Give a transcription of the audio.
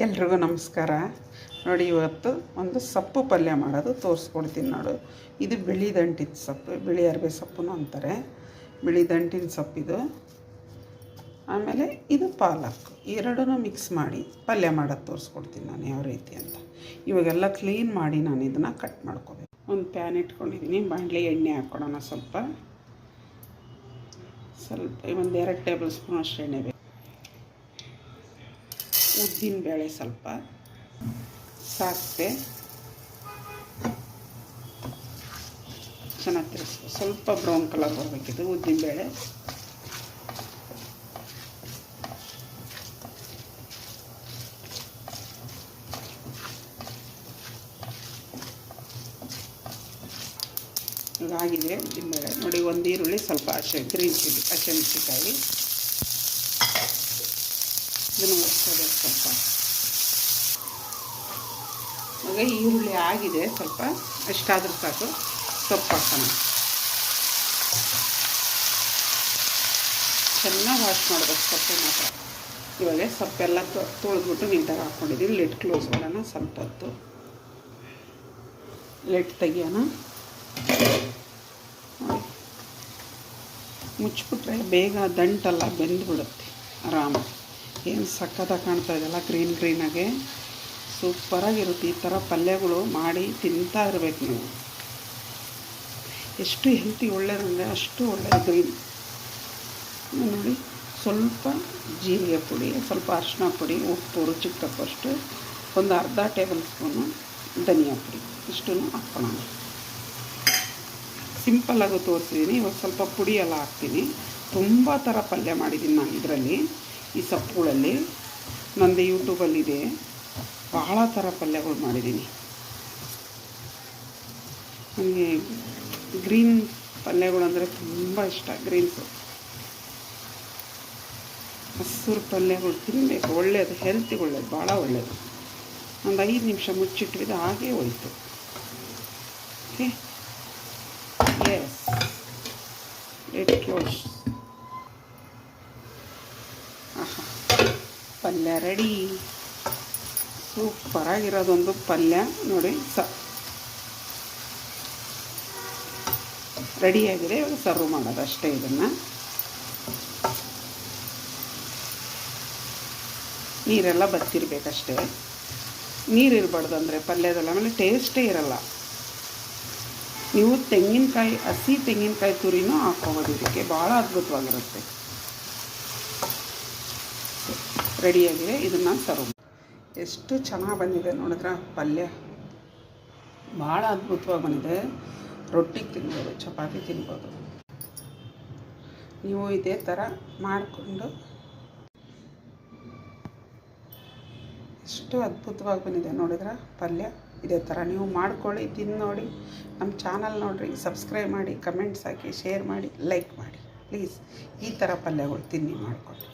ಎಲ್ರಿಗೂ ನಮಸ್ಕಾರ. ನೋಡಿ, ಇವತ್ತು ಒಂದು ಸೊಪ್ಪು ಪಲ್ಯ ಮಾಡೋದು ತೋರಿಸ್ಕೊಡ್ತೀನಿ ನೋಡು. ಇದು ಬಿಳಿ ದಂಟಿನ ಸೊಪ್ಪು, ಬಿಳಿ ಅರಿವೆ ಸೊಪ್ಪು ಅಂತಾರೆ. ಬಿಳಿ ದಂಟಿನ ಸೊಪ್ಪಿದು. ಆಮೇಲೆ ಇದು ಪಾಲಕ್, ಎರಡೂ ಮಿಕ್ಸ್ ಮಾಡಿ ಪಲ್ಯ ಮಾಡೋದು ತೋರಿಸ್ಕೊಡ್ತೀನಿ ನಾನು ಯಾವ ರೀತಿ ಅಂತ. ಇವಾಗೆಲ್ಲ ಕ್ಲೀನ್ ಮಾಡಿ ನಾನು ಇದನ್ನು ಕಟ್ ಮಾಡ್ಕೋಬೇಕು. ಒಂದು ಪ್ಯಾನ್ ಇಟ್ಕೊಂಡಿದ್ದೀನಿ, ಬಾಣಲಿ ಎಣ್ಣೆ ಹಾಕ್ಕೊಳೋಣ. ಸ್ವಲ್ಪ ಒಂದು 2 ಟೇಬಲ್ ಸ್ಪೂನ್ ಅಷ್ಟು ಎಣ್ಣೆ ಬೇಕು. ಉದ್ದಿನ ಬೇಳೆ ಸ್ವಲ್ಪ, ಸಾಸಿವೆ ಚೆನ್ನಾಗಿ ತಿರ್ಸ್ಕೊ. ಸ್ವಲ್ಪ ಬ್ರೌನ್ ಕಲರ್ ಬರಬೇಕಿದು ಉದ್ದಿನ ಬೇಳೆ. ಇವಾಗಿದೆ ಉದ್ದಿನ ಬೇಳೆ. ನೋಡಿ, ಒಂದು ಈರುಳ್ಳಿ, ಸ್ವಲ್ಪ ಗ್ರೀನ್ ಚಿಲ್ಲಿ, ಹಸಿಮೆಣಸಿನಕಾಯಿ ಇದನ್ನು ಒರೆಸ್ಕೋಬೇಕು ಸ್ವಲ್ಪ. ಇವಾಗ ಈರುಳ್ಳಿ ಆಗಿದೆ, ಸ್ವಲ್ಪ ಎಷ್ಟಾದರೂ ಸಾಕು. ಸೊಪ್ಪು ಹಾಕೋಣ. ಚೆನ್ನಾಗಿ ವಾಶ್ ಮಾಡಬೇಕು ಸೊಪ್ಪು ಮಾತ್ರ. ಇವಾಗ ಸೊಪ್ಪೆಲ್ಲ ತೊಳೆದ್ಬಿಟ್ಟು ನೀಟಾಗಿ ಹಾಕ್ಕೊಂಡಿದ್ದೀವಿ. ಲಿಡ್ ಕ್ಲೋಸ್ ಮಾಡೋಣ. ಸ್ವಲ್ಪ ಹೊತ್ತು ಲಿಡ್ ತೆಗಿಯೋಣ. ಮುಚ್ಚಿಬಿಟ್ರೆ ಬೇಗ ದಂಟೆಲ್ಲ ಬೆಂದುಬಿಡುತ್ತೆ ಆರಾಮಾಗಿ. ಏನು ಸಕ್ಕತ್ತಾಗಿ ಕಾಣ್ತಾ ಇದೆಯಲ್ಲ, ಗ್ರೀನಾಗೆ ಸೂಪರಾಗಿರುತ್ತೆ. ಈ ಥರ ಪಲ್ಯಗಳು ಮಾಡಿ ತಿಂತಾ ಇರಬೇಕು ನೀವು. ಎಷ್ಟು ಹೆಲ್ತಿ ಒಳ್ಳೆಯದಂದರೆ ಅಷ್ಟು ಒಳ್ಳೆಯದು ಗ್ರೀನ್. ನೋಡಿ, ಸ್ವಲ್ಪ ಜೀರಿಗೆ ಪುಡಿ, ಸ್ವಲ್ಪ ಅರಿಶಿನ ಪುಡಿ, ಉಪ್ಪು ರುಚಿಗೆ ತಕ್ಕಷ್ಟು, ಒಂದು ಅರ್ಧ ಟೇಬಲ್ ಸ್ಪೂನು ಧನಿಯಾ ಪುಡಿ, ಇಷ್ಟನ್ನು ಹಾಕ್ಕೊಳ್ಳೋಣ. ಸಿಂಪಲ್ಲಾಗಿ ತೋರಿಸಿದ್ದೀನಿ. ಇವಾಗ ಸ್ವಲ್ಪ ಪುಡಿ ಎಲ್ಲ ಹಾಕ್ತೀನಿ. ತುಂಬ ಥರ ಪಲ್ಯ ಮಾಡಿದ್ದೀನಿ ನಾನು ಇದರಲ್ಲಿ, ಈ ಸೊಪ್ಪುಗಳಲ್ಲಿ. ನಂದು ಯೂಟ್ಯೂಬಲ್ಲಿದೆ, ಭಾಳ ಥರ ಪಲ್ಯಗಳು ಮಾಡಿದ್ದೀನಿ. ನನಗೆ ಗ್ರೀನ್ ಪಲ್ಯಗಳು ಅಂದರೆ ತುಂಬ ಇಷ್ಟ. ಗ್ರೀನ್ಸು, ಹಸಿರು ಪಲ್ಯಗಳು ತಿನ್ನಬೇಕು. ಒಳ್ಳೆಯದು, ಹೆಲ್ತಿಗೆ ಒಳ್ಳೆಯದು, ಭಾಳ ಒಳ್ಳೆಯದು. ಒಂದು 5 ನಿಮಿಷ ಮುಚ್ಚಿಟ್ಟಿದ್ದು ಹಾಗೇ ಹೋಯ್ತು. Okay, yes, lid close. ಆಹಾ, ಪಲ್ಯ ರೆಡಿ. ಸೂಪರಾಗಿರೋದೊಂದು ಪಲ್ಯ ನೋಡಿ. ರೆಡಿಯಾಗಿದೆ. ಇವಾಗ ಸರ್ವ್ ಮಾಡೋದು ಅಷ್ಟೇ. ಇದನ್ನು ನೀರೆಲ್ಲ ಬತ್ತಿರಬೇಕಷ್ಟೇ. ನೀರಿರಬಾರ್ದು ಅಂದರೆ ಪಲ್ಯದಲ್ಲ, ಆಮೇಲೆ ಟೇಸ್ಟೇ ಇರಲ್ಲ. ನೀವು ತೆಂಗಿನಕಾಯಿ, ಹಸಿ ತೆಂಗಿನಕಾಯಿ ತುರಿನೂ ಹಾಕ್ಕೋಬೋದು ಇದಕ್ಕೆ, ಭಾಳ ಅದ್ಭುತವಾಗಿರುತ್ತೆ. ರೆಡಿಯಾಗಿದೆ. ಇದನ್ನು ಸರ್ವ್. ಎಷ್ಟು ಚೆನ್ನಾಗಿ ಬಂದಿದೆ ನೋಡಿದ್ರೆ ಪಲ್ಯ, ಭಾಳ ಅದ್ಭುತವಾಗಿ ಬಂದಿದೆ. ರೊಟ್ಟಿಗೆ ತಿನ್ಬೋದು, ಚಪಾತಿ ತಿನ್ಬೋದು. ನೀವು ಇದೇ ಥರ ಮಾಡಿಕೊಂಡು, ಎಷ್ಟು ಅದ್ಭುತವಾಗಿ ಬಂದಿದೆ ನೋಡಿದ್ರೆ ಪಲ್ಯ. ಇದೇ ಥರ ನೀವು ಮಾಡ್ಕೊಳ್ಳಿ, ತಿಂದು ನೋಡಿ. ನಮ್ಮ ಚಾನಲ್ ನೋಡಿರಿ, ಸಬ್ಸ್ಕ್ರೈಬ್ ಮಾಡಿ, ಕಮೆಂಟ್ಸ್ ಹಾಕಿ, ಶೇರ್ ಮಾಡಿ, ಲೈಕ್ ಮಾಡಿ ಪ್ಲೀಸ್. ಈ ಥರ ಪಲ್ಯಗಳು ತಿನ್ನಿ ಮಾಡಿಕೊಂಡು.